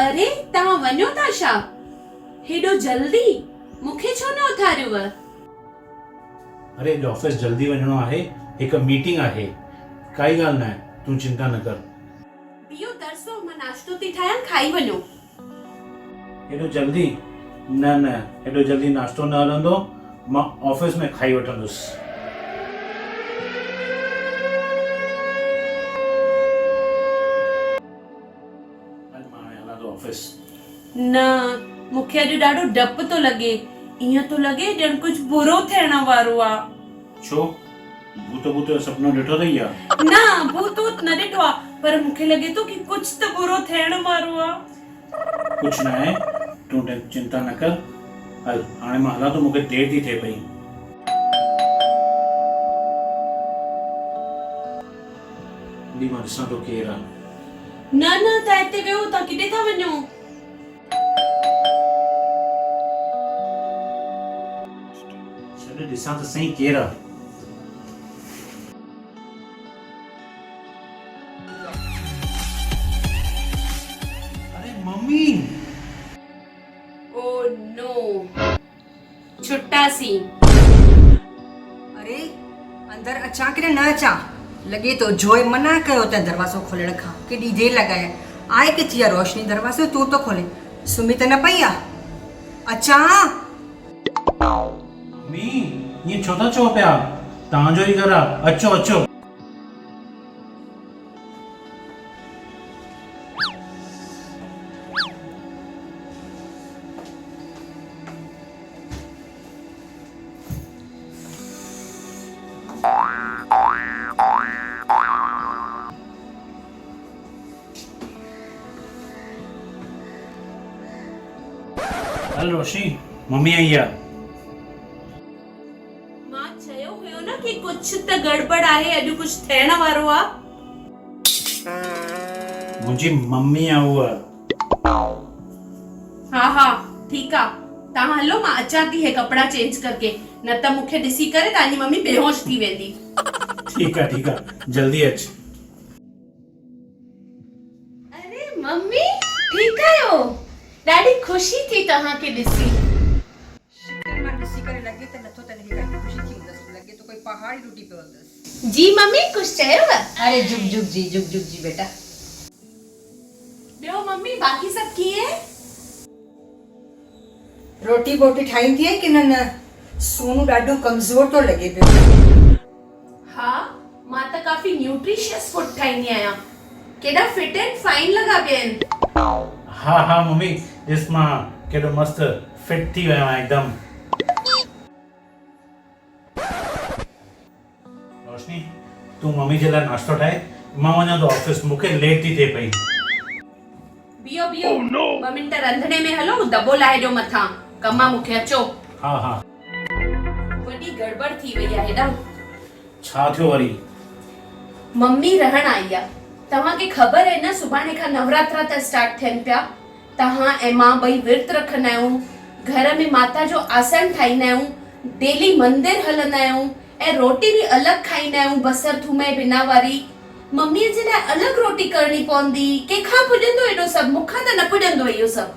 अरे तव्हां वञो था छा? हेॾो जल्दी मूंखे छो न उथारियुव? अरे ऑफिस जल्दी वञणो आहे, हिकु मीटिंग आहे। काई ॻाल्हि न आहे, तूं चिंता न कर। बियो तरसो, मां नाश्तो थी ठाहियां, खाई वञो। हेॾो जल्दी न, हेॾो जल्दी नाश्तो न हलंदो, मां ऑफिस में खाई वठंदुसि। ऑफिस न, मूंखे अॼु ॾाढो डपु थो लॻे। ईअं थो लॻे ॼण कुझु बुरो थियण वारो आहे। छो? भूत जो सुपिनो ॾिठो अथई या? न, भूत न ॾिठो आहे, पर मूंखे लॻे थो कि कुझु त बुरो थियण वारो आहे। कुझु न आहे, तूं चिंता न कर। हल हाणे मां हलां थो, मूंखे देरि थी थिए पई। मां ॾिसां थो केरु आहे। न तव्हां हिते वेहो, तव्हां किथे था वञो? छॾ ॾिसां त सही केरु आहे। अरे मम्मी! Oh no, छुट्टासी। अरे अंदर अचा कि न अचा? लगे तो जोए मना कयो त दरवाज़ो खोलण खां। केॾी देर लॻाए आए किथे आहे रोशनी? दरवाज़ो तू तो खोले, सुम्ही त न पई आहे? अचा। मम्मी ये छो था चओ पिया? तव्हांजो ई घर आहे, अचो अचो। हल रोशनी, मम्मी आई आहे। मां चयो हुयो न कि कुछ त गड़बड़ आहे, अॼु कुछ थियण वारो आहे। मुंहिंजी मम्मी आहे उहा। हा ठीकु आहे, तव्हां हलो, मां अचां थी हे कपिड़ा चेंज करके, न त मूंखे ॾिसी करे तव्हांजी मम्मी बेहोश थी वेंदी। ठीक है, जल्दी अच। अरे मम्मी, ठीकु आहियो? ॾाढी ख़ुशी थी तव्हांखे ॾिसी। शिकर मां ॾिसी करे लॻे त नथो त हिन ॻाल्हि ख़ुशी थींदसि, लॻे तो कोई पहाड़ी टूटी पियो हूंदसि। जी मम्मी, कुछ चयोव? अरे जुग जी बेटा। ॿियो मम्मी, बाक़ी सब कीअं? रोटी बोटी ठाहींदी आहे कि न? सोनू ॾाढो कमज़ोर तो लॻे पियो। हा, मां त काफ़ी न्यूट्रिशियस फूड ठाहींदी आहियां। केॾा फिट एंड फाइन लॻा पिया आहिनि। हा मम्मी, ॾिस मां केॾो मस्त फिट थी वियो आहियां एकदम। रोशनी, तूं मम्मी जे लाइ नाश्तो ठाहे, मां वञां थो ऑफिस, मूंखे लेट थी थिए पई। बियो 2 मिंट रंधिणे में हलो, दॿो लाहे ॾियो मथां, कम आहे मूंखे, अचो। हा वॾी गड़बड़ थी वई आहे हेॾा। छा थियो वरी? मम्मी रहण आई आहे। तव्हांखे ख़बर आहे न, सुभाणे खां नवरात्रा त स्टार्ट थियनि पिया। तव्हां ऐं मां ॿई विर्त रखंदा आहियूं, घर में माता जो आसन ठाहींदा आहियूं, डेली मंदिर हलंदा आहियूं ऐं रोटी बि अलॻि खाईंदा आहियूं, बसर थूम जे बिना वारी। मम्मीअ जे लाइ अलॻि रोटी करणी पवंदी। कंहिंखां पुॼंदो एॾो सभु? मूंखां त न पुॼंदो इहो सभु।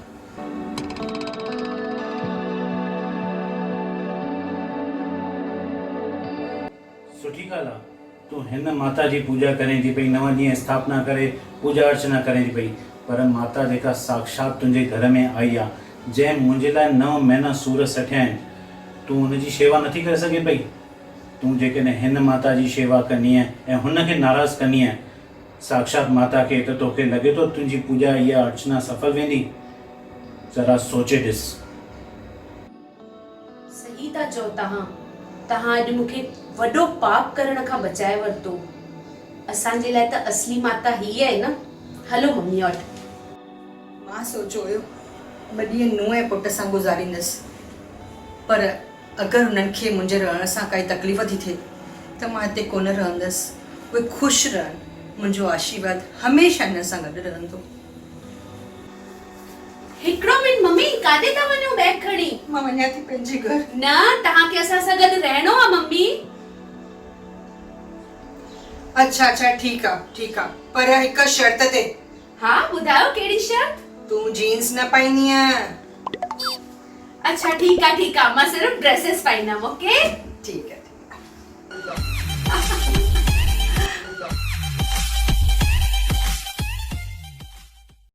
सुठी ॻाल्हि आहे, तूं हिन माता जी पूजा करें थी पई, 9 ॾींहं स्थापना करे पूजा अर्चना करें थी पई, पर माता जेका साक्षात तुंहिंजे घर में आई आहे, जंहिं मुंहिंजे लाइ 9 महीना सूर सठिया आहिनि, तूं हुनजी शेवा नथी करे सघे पई? तूं जेकॾहिं हिन माता जी शेवा कंदी ऐं हुनखे नाराज़ कंदी साक्षात माता खे, त तोखे लॻे थो तुंहिंजी पूजा इहा अर्चना सफल वेंदी? ज़रा सोचे ॾिस। सही था चओ तव्हां अॼु मूंखे वॾो पाप करण खां बचाए वरितो। असांजे लाइ त असली माता हीअ आहे न। हलो मम्मी वटि। मां सोचियो हुयो 2 ॾींहं नुंहुं ऐं पुट सां गुज़ारींदसि, पर अगरि हुननि खे मुंहिंजे रहण सां काई तकलीफ़ थी थिए त मां हिते कोन रहंदसि। उहे ख़ुशि रहनि, मुंहिंजो आशीर्वाद हमेशह हिन सां गॾु रहंदो। हिकिड़ो मिंट मम्मी, काॾे था वञो बैग खणी? मां वञा थी पंहिंजे घर। न, तव्हांखे असां सां गॾु रहणो आहे मम्मी। अच्छा ठीक आहे, पर हिक शर्त ते। हाँ ॿुधायो, कहिड़ी शर्त? तूं जीन्स न पाईंदी अच्छा ठीक आहे मां सिर्फ़ ड्रेसेस पाईंदमि, ओके? ठीक आहे